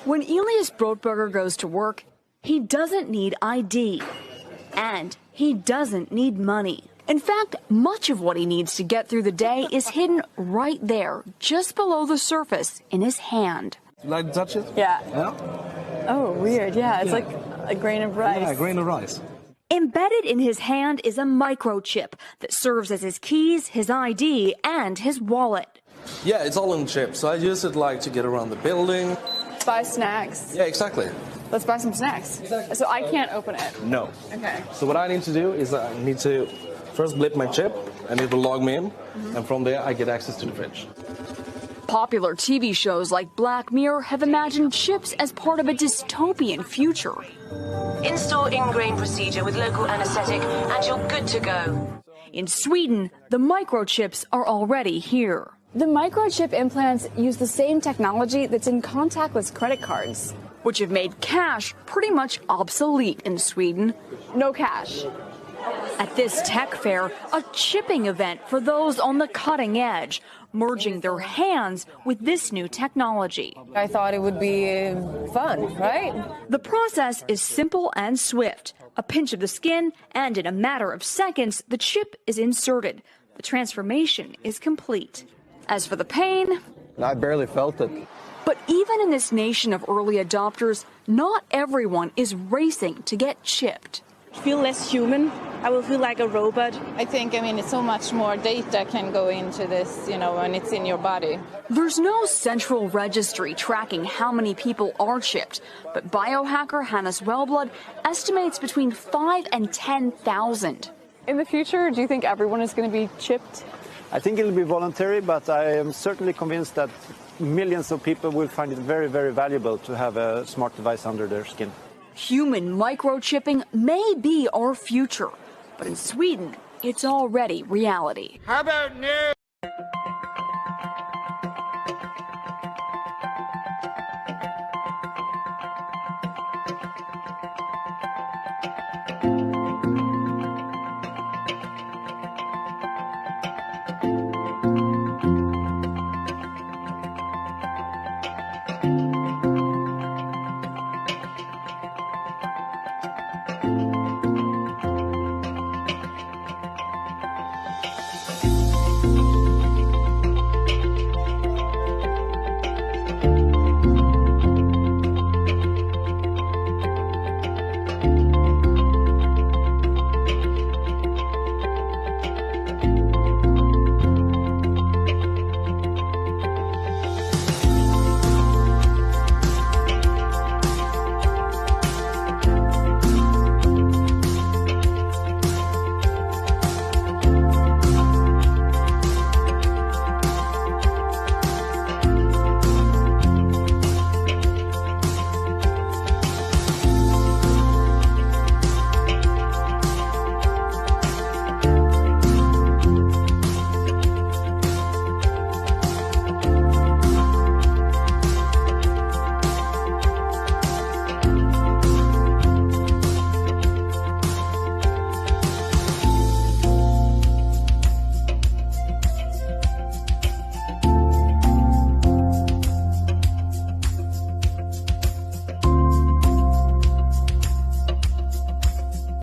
When Elias Brotberger goes to work, he doesn't need ID. And he doesn't need money. In fact, much of what he needs to get through the day is hidden right there, just below the surface, in his hand. You like to touch it? Yeah. Yeah? Oh, weird. Yeah, it's like a grain of rice. Yeah, a grain of rice. Embedded in his hand is a microchip that serves as his keys, his ID, and his wallet. Yeah, it's all in chip, so I use it like to get around the building. Buy snacks. Yeah, exactly. Let's buy some snacks. Exactly. So I can't open it. No. Okay. So what I need to do is I need to first blip my chip, and it will log me in, and from there I get access to the fridge. Popular TV shows like Black Mirror have imagined chips as part of a dystopian future. Install ingrain procedure with local anesthetic and you're good to go. In Sweden, the microchips are already here. The microchip implants use the same technology that's in contactless credit cards, which have made cash pretty much obsolete in Sweden. No cash. At this tech fair, a chipping event for those on the cutting edge, merging their hands with this new technology. I thought it would be fun, right? The process is simple and swift. A pinch of the skin, and in a matter of seconds, the chip is inserted. The transformation is complete. As for the pain, I barely felt it. But even in this nation of early adopters, not everyone is racing to get chipped. Feel less human. I will feel like a robot. I mean, it's so much more data can go into this, when it's in your body. There's no central registry tracking how many people are chipped, but biohacker Hannes Wellblood estimates between 5 and 10,000. In the future, do you think everyone is going to be chipped? I think it'll be voluntary, but I am certainly convinced that millions of people will find it very, very valuable to have a smart device under their skin. Human microchipping may be our future, but in Sweden, it's already reality. How about news?